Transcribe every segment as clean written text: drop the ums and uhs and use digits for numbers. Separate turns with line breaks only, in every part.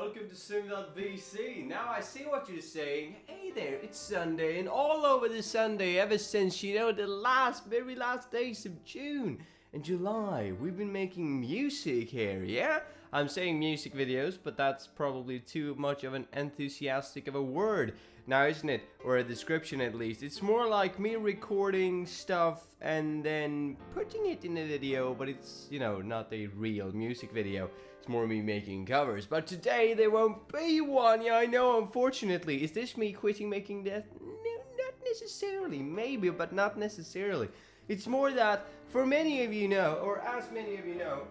welcome to Sim.vc. Now I see what you're saying. Hey there, it's Sunday, and all over the Sunday, ever since, the very last days of June and July, we've been making music here, yeah? I'm saying music videos, but that's probably too much of an enthusiastic of a word now, isn't it? Or a description at least. It's more like me recording stuff and then putting it in a video, but it's, not a real music video. It's more me making covers. But today there won't be one, yeah, I know, unfortunately. Is this me quitting making that? No, not necessarily. Maybe, but not necessarily. It's more that, for many of you know, or as many of you know,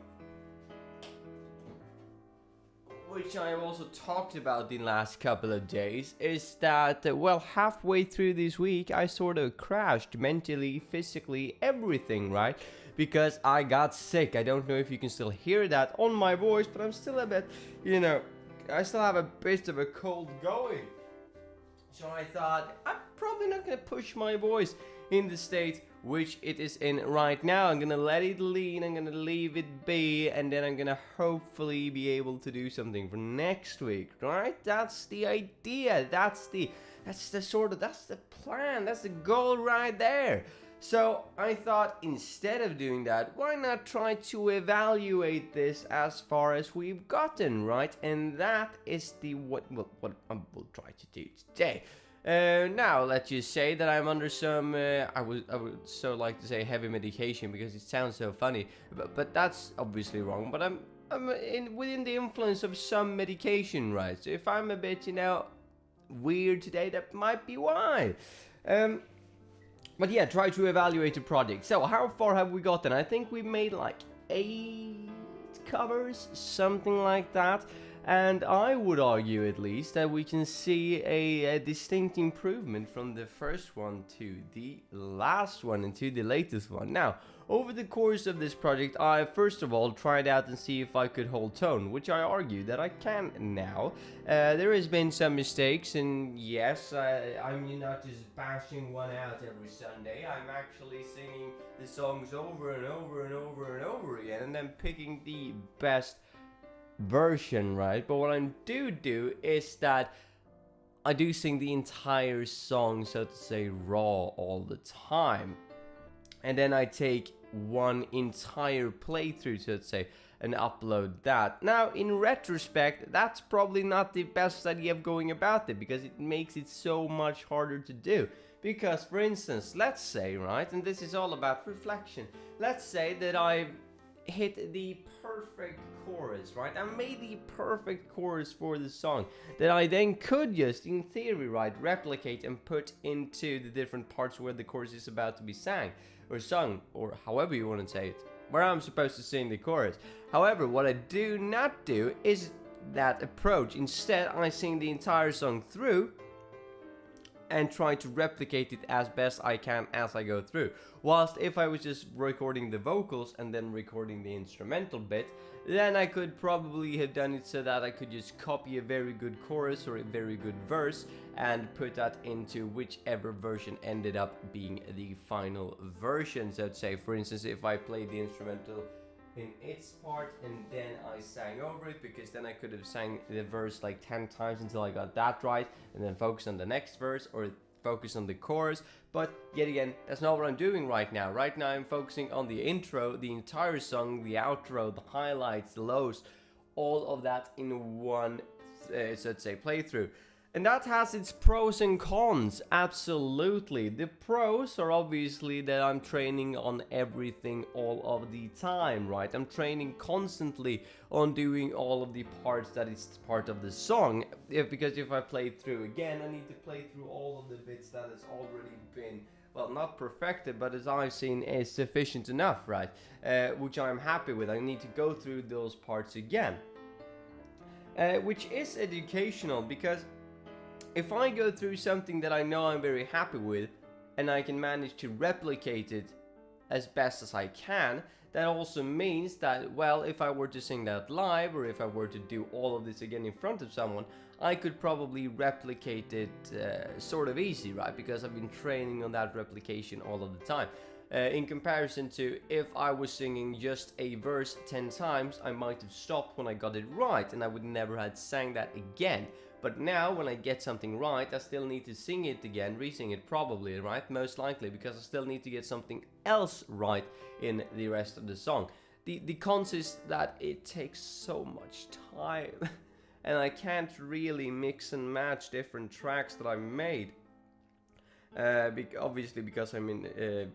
which I have also talked about the last couple of days, is that, halfway through this week, I sort of crashed mentally, physically, everything, right? Because I got sick. I don't know if you can still hear that on my voice, but I'm still a bit, I still have a bit of a cold going. So I thought, I'm probably not going to push my voice in the state which it is in right now. I'm gonna let it lean, I'm gonna leave it be, and then I'm gonna hopefully be able to do something for next week, right? That's the idea, that's the plan, that's the goal right there. So I thought, instead of doing that, why not try to evaluate this as far as we've gotten, right? And that is what I will try to do today. Now, let's just say that I'm under some, I would so like to say heavy medication because it sounds so funny, but that's obviously wrong, but I'm within the influence of some medication, right? So if I'm a bit, weird today, that might be why. But yeah, try to evaluate the project. So, how far have we gotten? I think we made like 8 covers, something like that. And I would argue, at least, that we can see a distinct improvement from the first one to the last one and to the latest one. Now, over the course of this project, I first of all tried out and see if I could hold tone, which I argue that I can now. There has been some mistakes, and yes, I'm not just bashing one out every Sunday. I'm actually singing the songs over and over and over and over again, and then picking the best version, right? But what I do is that I do sing the entire song, so to say, raw all the time, and then I take one entire playthrough, so to say, and upload that. Now, in retrospect, that's probably not the best idea of going about it, because it makes it so much harder to do. Because, for instance, let's say, right, and this is all about reflection, let's say that I hit the perfect chorus, right? I made the perfect chorus for the song that I then could just, in theory, right, replicate and put into the different parts where the chorus is about to be sang or sung, or however you want to say it, where I'm supposed to sing the chorus. However, what I do not do is that approach. Instead, I sing the entire song through and try to replicate it as best I can as I go through. Whilst if I was just recording the vocals and then recording the instrumental bit, then I could probably have done it so that I could just copy a very good chorus or a very good verse and put that into whichever version ended up being the final version. So to say, for instance, if I played the instrumental in its part and then I sang over it, because then I could have sang the verse like 10 times until I got that right, and then focus on the next verse or focus on the chorus. But yet again, that's not what I'm doing right now. Right now I'm focusing on the intro, the entire song, the outro, the highlights, the lows, all of that in one, so to say, playthrough. And that has its pros and cons, absolutely. The pros are obviously that I'm training on everything all of the time, right? I'm training constantly on doing all of the parts that is part of the song. Because if I play through again, I need to play through all of the bits that has already been, well, not perfected, but as I've seen is sufficient enough, right? Which I'm happy with. I need to go through those parts again. Which is educational, because if I go through something that I know I'm very happy with, and I can manage to replicate it as best as I can, that also means that, well, if I were to sing that live, or if I were to do all of this again in front of someone, I could probably replicate it sort of easy, right? Because I've been training on that replication all of the time. In comparison to if I was singing just a verse 10 times, I might have stopped when I got it right and I would never have sang that again. But now when I get something right, I still need to sing it again, re-sing it probably, right? Most likely, because I still need to get something else right in the rest of the song. The cons is that it takes so much time and I can't really mix and match different tracks that I made. Obviously because I'm in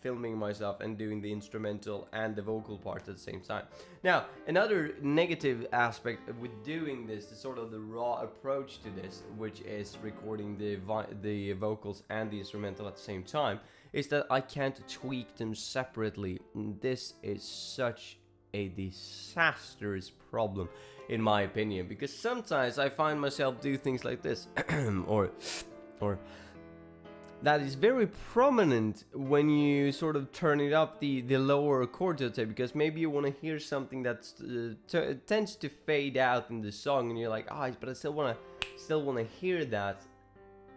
filming myself and doing the instrumental and the vocal part at the same time. Now, another negative aspect with doing this, the sort of the raw approach to this, which is recording the vocals and the instrumental at the same time, is that I can't tweak them separately. This is such a disastrous problem, in my opinion, because sometimes I find myself do things like this, or that is very prominent when you sort of turn it up the lower chord, so to say, because maybe you want to hear something that tends to fade out in the song, and you're like, but I still want to hear that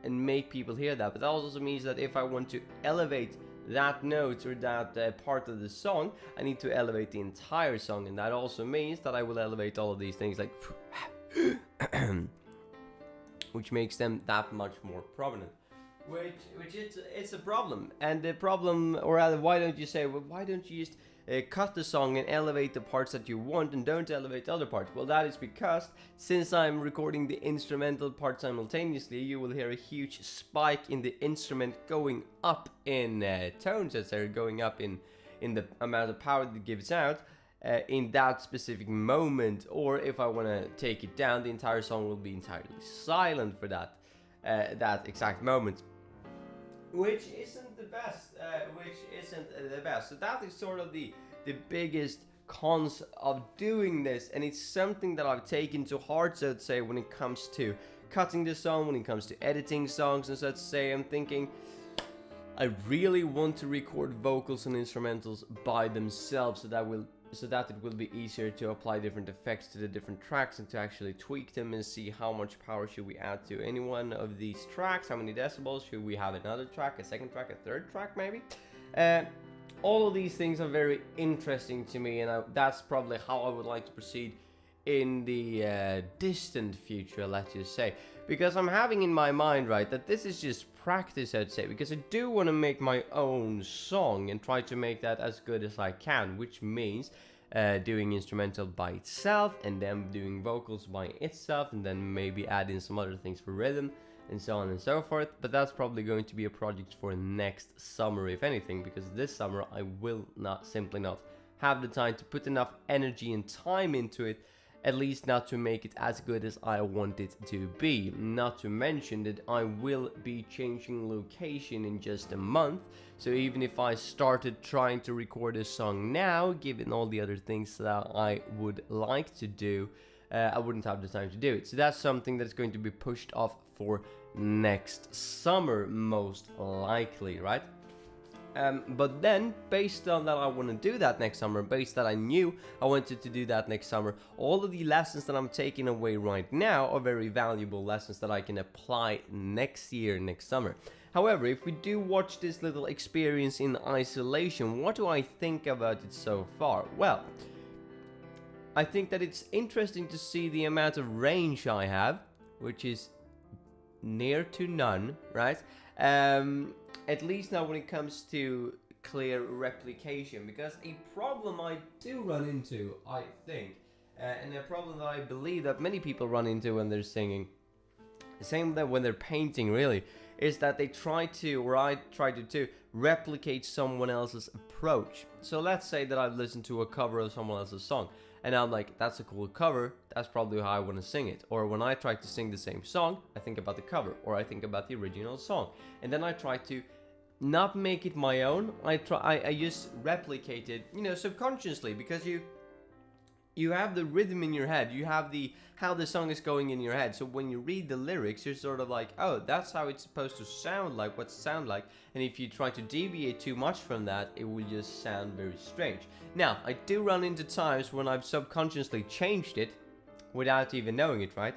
and make people hear that. But that also means that if I want to elevate that note or that part of the song, I need to elevate the entire song, and that also means that I will elevate all of these things like which makes them that much more prominent. Which it's a problem, and the problem, or rather, why don't you say, well, why don't you just cut the song and elevate the parts that you want and don't elevate the other parts? Well, that is because since I'm recording the instrumental part simultaneously, you will hear a huge spike in the instrument going up in tones, as they're going up in the amount of power that it gives out in that specific moment. Or if I want to take it down, the entire song will be entirely silent for that exact moment. Which isn't the best. So that is sort of the biggest cons of doing this, and it's something that I've taken to heart, so to say, when it comes to cutting the song, when it comes to editing songs, and so to say. I'm thinking, I really want to record vocals and instrumentals by themselves, so that it will be easier to apply different effects to the different tracks and to actually tweak them and see how much power should we add to any one of these tracks, how many decibels should we have another track, a second track, a third track maybe. All of these things are very interesting to me, and that's probably how I would like to proceed in the distant future, let's just say, because I'm having in my mind, right, that this is just practice, I'd say, because I do want to make my own song and try to make that as good as I can, which means doing instrumental by itself and then doing vocals by itself, and then maybe add in some other things for rhythm and so on and so forth. But that's probably going to be a project for next summer, if anything, because this summer I will simply not have the time to put enough energy and time into it, at least not to make it as good as I want it to be. Not to mention that I will be changing location in just a month, so even if I started trying to record a song now, given all the other things that I would like to do, I wouldn't have the time to do it. So that's something that's going to be pushed off for next summer, most likely, right? But then, based on that I want to do that next summer, based that I knew I wanted to do that next summer, all of the lessons that I'm taking away right now are very valuable lessons that I can apply next year, next summer. However, if we do watch this little experience in isolation, what do I think about it so far? Well, I think that it's interesting to see the amount of range I have, which is near to none, right? At least now when it comes to clear replication, because a problem I do run into, I think, and a problem that I believe that many people run into when they're singing, the same that when they're painting really, is that they try to, or I try to replicate someone else's approach. So let's say that I've listened to a cover of someone else's song, and I'm like, that's a cool cover, that's probably how I want to sing it. Or when I try to sing the same song, I think about the cover, or I think about the original song. And then I try to not make it my own, I just replicate it, subconsciously, because you have the rhythm in your head, you have how the song is going in your head. So when you read the lyrics, you're sort of like, oh, that's how it's supposed to sound like, what's it sound like? And if you try to deviate too much from that, it will just sound very strange. Now, I do run into times when I've subconsciously changed it without even knowing it, right?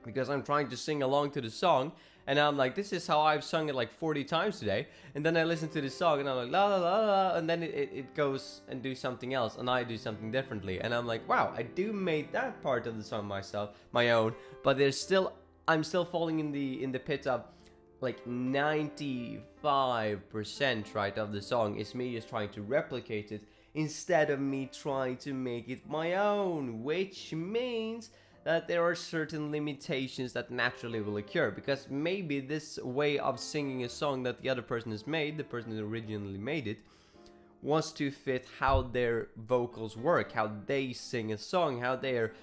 Because I'm trying to sing along to the song, And I'm like, this is how I've sung it like 40 times today. And then I listen to the song and I'm like, la la la la. And then it goes and do something else. And I do something differently. And I'm like, wow, I do make that part of the song myself, my own. But I'm still falling in the pit of like 95%, right, of the song is me just trying to replicate it instead of me trying to make it my own, which means that there are certain limitations that naturally will occur, because maybe this way of singing a song that the other person has made, the person who originally made it, wants to fit how their vocals work, how they sing a song, how they're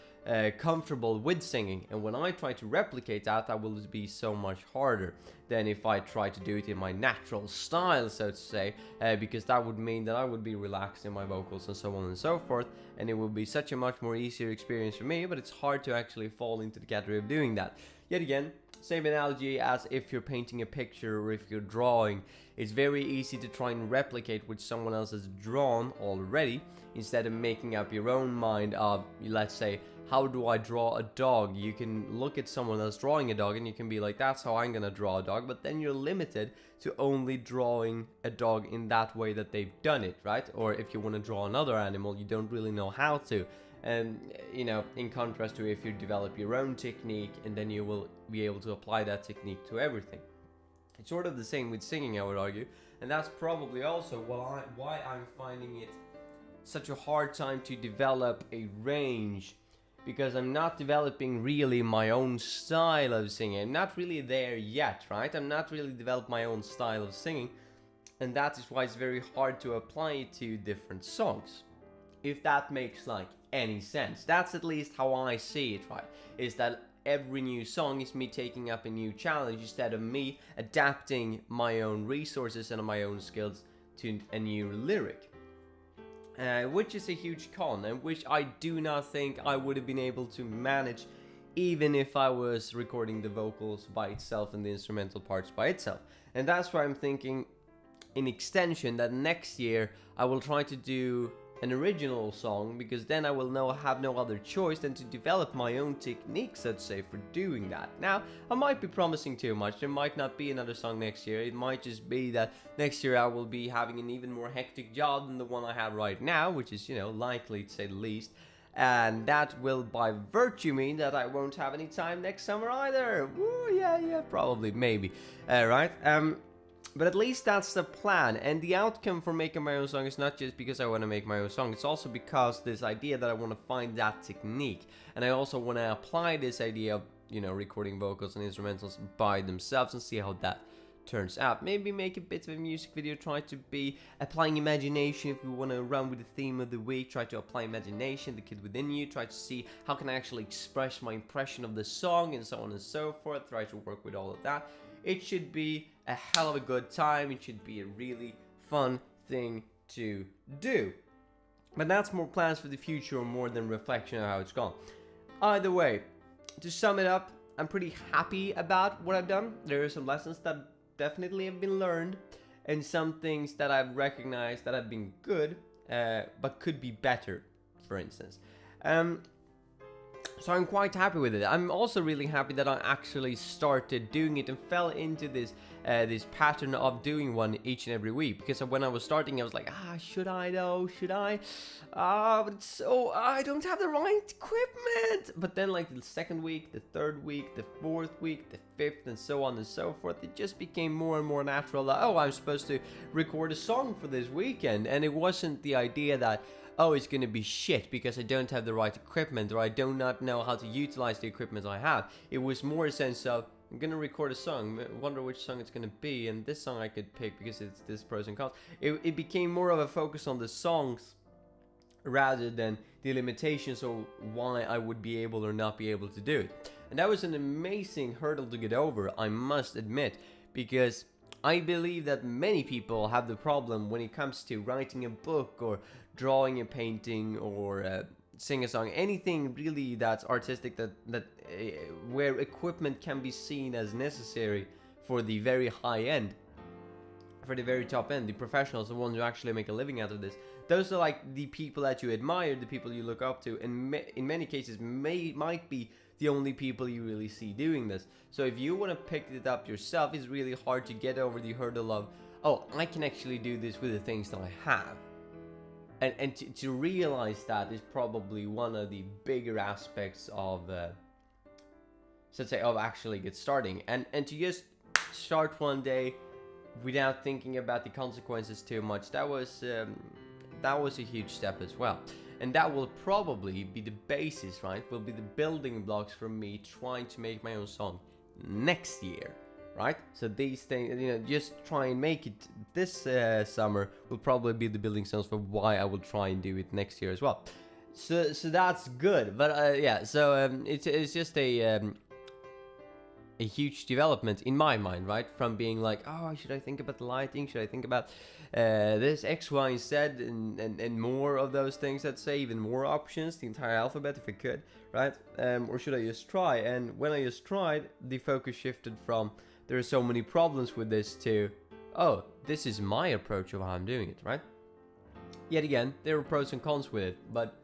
comfortable with singing. And when I try to replicate that, that will be so much harder than if I try to do it in my natural style, so to say, because that would mean that I would be relaxed in my vocals and so on and so forth, and it would be such a much more easier experience for me. But it's hard to actually fall into the category of doing that. Yet again, same analogy as if you're painting a picture or if you're drawing. It's very easy to try and replicate what someone else has drawn already, instead of making up your own mind of, let's say, how do I draw a dog? You can look at someone else drawing a dog and you can be like, that's how I'm gonna draw a dog, but then you're limited to only drawing a dog in that way that they've done it, right? Or if you want to draw another animal, you don't really know how to. And, you know, in contrast to if you develop your own technique, and then you will be able to apply that technique to everything. It's sort of the same with singing, I would argue, and that's probably also why I'm finding it such a hard time to develop a range, because I'm not developing really my own style of singing. I'm not really there yet, right? I'm not really developed my own style of singing, and that is why it's very hard to apply it to different songs, if that makes like any sense. That's at least how I see it, right? Is that every new song is me taking up a new challenge instead of me adapting my own resources and my own skills to a new lyric. Which is a huge con, and which I do not think I would have been able to manage even if I was recording the vocals by itself and the instrumental parts by itself. And that's why I'm thinking, in extension, that next year I will try to do an original song, because then I will have no other choice than to develop my own techniques, let's say, for doing that. Now, I might be promising too much. There might not be another song next year. It might just be that next year I will be having an even more hectic job than the one I have right now, which is, you know, likely to say the least. And that will by virtue mean that I won't have any time next summer either. Woo, yeah, probably, maybe. Right? But at least that's the plan, and the outcome for making my own song is not just because I want to make my own song, it's also because this idea that I want to find that technique, and I also want to apply this idea of, you know, recording vocals and instrumentals by themselves and see how that turns out. Maybe make a bit of a music video, try to be applying imagination. If we want to run with the theme of the week, try to apply imagination, the kid within you, try to see how can I actually express my impression of the song, and so on and so forth, try to work with all of that. It should be a hell of a good time. It should be a really fun thing to do. But that's more plans for the future, or more than reflection on how it's gone. Either way, to sum it up, I'm pretty happy about what I've done. There are some lessons that definitely have been learned, and some things that I've recognized that have been good, but could be better, for instance. So I'm quite happy with it. I'm also really happy that I actually started doing it and fell into this pattern of doing one each and every week. Because when I was starting, I was like, should I though? Should I? But so I don't have the right equipment. But then, like, the second week, the third week, the fourth week, the fifth, and so on and so forth, it just became more and more natural that, I'm supposed to record a song for this weekend. And it wasn't the idea that, it's gonna be shit because I don't have the right equipment, or I do not know how to utilize the equipment I have. It was more a sense of, I'm gonna record a song, wonder which song it's gonna be, and this song I could pick because it's this pros and cons. It became more of a focus on the songs rather than the limitations of why I would be able or not be able to do it. And that was an amazing hurdle to get over, I must admit, because I believe that many people have the problem when it comes to writing a book, or drawing a painting, or sing a song, anything really that's artistic, that where equipment can be seen as necessary for the very high end, for the very top end, the professionals, the ones who actually make a living out of this. Those are like the people that you admire, the people you look up to, and in many cases might be the only people you really see doing this. So if you want to pick it up yourself, it's really hard to get over the hurdle of, oh, I can actually do this with the things that I have. And to realize that is probably one of the bigger aspects of, so to say, of actually get starting. And to just start one day without thinking about the consequences too much, that was a huge step as well. And that will probably be the basis, right? Will be the building blocks for me trying to make my own song next year, right? So these things, you know, just try and make it this summer will probably be the building stones for why I will try and do it next year as well. So that's good. But yeah, so it's just a huge development in my mind, right? From being like, oh, should I think about the lighting? Should I think about this X, Y, and Z, and more of those things? Let's say even more options, the entire alphabet if I could, right? Or should I just try? And when I just tried, the focus shifted from there are so many problems with this to, oh, this is my approach of how I'm doing it, right? Yet again, there are pros and cons with it, but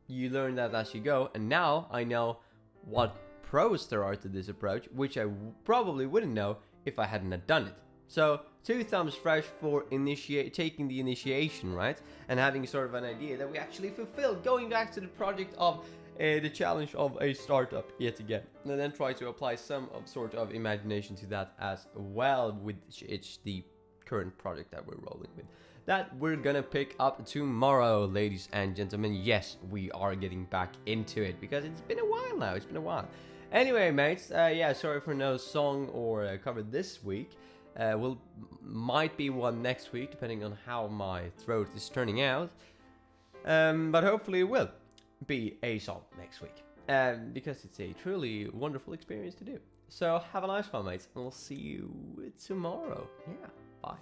you learn that as you go. And now I know what pros there are to this approach, which I probably wouldn't know if I hadn't done it. So 2 thumbs fresh for taking the initiation, right? And having sort of an idea that we actually fulfilled, going back to the project of the challenge of a startup yet again. And then try to apply some of sort of imagination to that as well, which is the current project that we're rolling with. That we're gonna pick up tomorrow, ladies and gentlemen. Yes, we are getting back into it because it's been a while now. It's been a while. Anyway, mates, yeah, sorry for no song or cover this week. Might be one next week, depending on how my throat is turning out. But hopefully it will be a song next week. Because it's a truly wonderful experience to do. So have a nice one, mates, and we'll see you tomorrow. Yeah, bye.